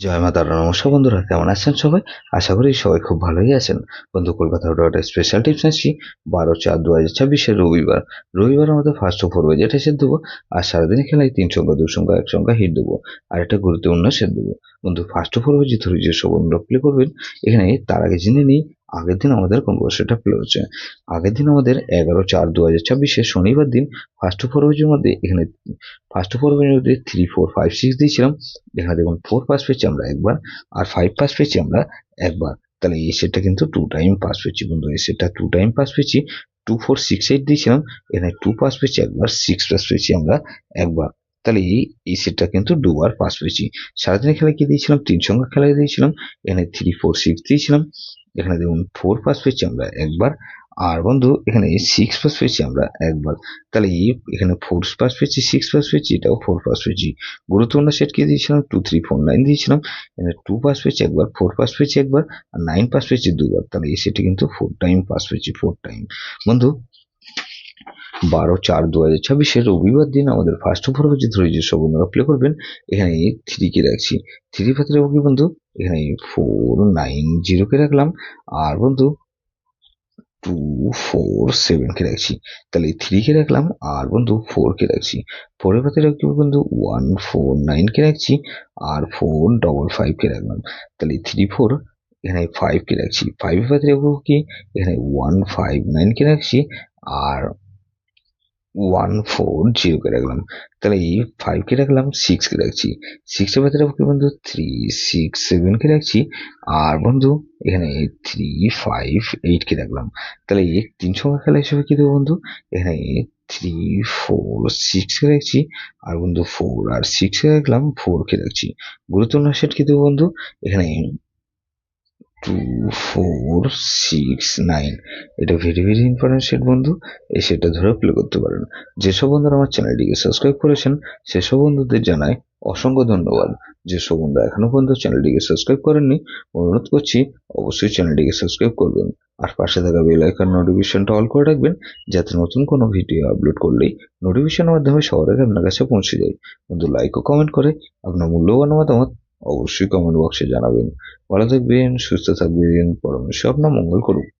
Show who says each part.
Speaker 1: জয় মা তারা। নমস্কার বন্ধুরা, কেমন আছেন সবাই? আশা করি সবাই খুব ভালোই আছেন। বন্ধু, কলকাতা একটা স্পেশাল টিপস আসছি 12/4/2026 রবিবার। আমাদের ফার্স্ট ওভার বাজেট এসে দেবো। আর সারাদিন খেলায় 3 সংখ্যা 2 সংখ্যা 1 সংখ্যা হিট দেবো। আর একটা গুরুত্বপূর্ণ সেট দেবো। বন্ধু, ফার্স্ট ওভার বাজে ধরে যে সব বন্ধুরা প্লে করবেন, এখানে তার আগে জেনে নিই আগের দিন আমাদের কোন বছরটা প্লে হচ্ছে। আগের দিন আমাদের 11/4/2026 শনিবার দিন ফার্স্ট ওভার বাজের মধ্যে এখানে ফার্স্ট ওভার বাজের মধ্যে 3 4 5 6 দিয়েছিলাম। এখানে দেখুন 4 পাস পেয়েছি আমরা একবার, আর 5 পাস পেয়েছি আমরা একবার। তাহলে এই সেটটা কিন্তু 2 টাইম পাস পেয়েছি বন্ধু। এই সেটটা 2 টাইম পাস পেয়েছি। 2 4 6 8 দিয়েছিলাম, এখানে 2 পাস পেয়েছি একবার, 6 পাস পেয়েছি আমরা একবার। তাহলে এই সেটটা কিন্তু দুবার পাস পেয়েছি। সারাদিনের খেলায় কি দিয়েছিলাম? 3 সংখ্যা খেলায় দিয়েছিলাম। এখানে 3 4 6 দিয়েছিলাম। এখানে দেখুন 4 পাস পেয়েছি আমরা একবার, আর বন্ধু এখানে 6 পাস পেয়েছি আমরা একবার। তাহলে এখানে 4 পাস পেয়েছি, 6 পাস পেয়েছি, এটাও 4 পাস পেয়েছি। গুরুত্বপূর্ণ সেট কি দিয়েছিলাম? 2 3 4 9 দিয়েছিলাম। এখানে 2 পাস পেয়েছি একবার, 4 পাস পেয়েছি একবার, আর 9 পাস পেয়েছি দুবার। তাহলে এই সেটে কিন্তু 4 টাইম পাস পেয়েছি, 4 টাইম। বন্ধু, 12/4/2026 রবিবার দিন আমাদের ফার্স্ট ওভার হচ্ছে ধরে যে সব বন্ধুরা প্লে করবেন, এখানে 3 কে রাখছি। 3 পাতে রাখবো কি বন্ধু? এখানে 4 9 0 কে রাখলাম, আর বন্ধু 2 4 7 কে রাখছি। তাহলে 3 কে রাখলাম, আর বন্ধু 4 কে রাখছি। 4 এর পাতে রাখবো বন্ধু 1 4 9 কে রাখছি, আর 4 5 কে রাখলাম। তাহলে 3 4 এখানে 5 কে রাখছি। 5 এর পাতে রাখবো কি? এখানে 1 5 9 কে রাখছি, আর 1 4 0 কে রাখলাম। তাহলে 5 কে রাখলাম, 6 কে রাখছি। 6 এর ভেতরে রাখবো কি বন্ধু? 3 6 7 কে রাখছি, আর বন্ধু এখানে 3 5 8 কে রাখলাম। তাহলে এই 3 সংখ্যা খেলা হিসেবে কি দেবো বন্ধু? এখানে 3 4 6 কে রাখছি, আর বন্ধু 4 আর 6 কে রাখলাম, 4 কে রাখছি। গুরুত্বপূর্ণ সেট কি দেবো বন্ধু? এখানে 2 4 6 9। এটা ভেরি ভেরি ইম্পর্টেন্ট সেট বন্ধু। এই সেটটা ধরে প্লে করতে পারেন। যেসব বন্ধুরা আমার চ্যানেলটিকে সাবস্ক্রাইব করেছেন, সেসব বন্ধুদের জানাই অসংখ্য ধন্যবাদ। যেসব বন্ধুরা এখনো পর্যন্ত চ্যানেলটিকে সাবস্ক্রাইব করেননি, অনুরোধ করছি অবশ্যই চ্যানেলটিকে সাবস্ক্রাইব করবেন। আর পাশে থাকা বেল আইকন নোটিফিকেশনটা অল করে রাখবেন, যাতে নতুন কোনো ভিডিও আপলোড করলেই নোটিফিকেশনের মাধ্যমে সবার আগে আপনার কাছে পৌঁছে যায়। বন্ধু, লাইক ও কমেন্ট করে আপনার মূল্যবান মতামত অবশ্যই কমেন্ট বক্সে জানাবেন। ভালো থাকবেন, সুস্থ থাকবেন, পরমেশ্বর আপনার মঙ্গল করুন।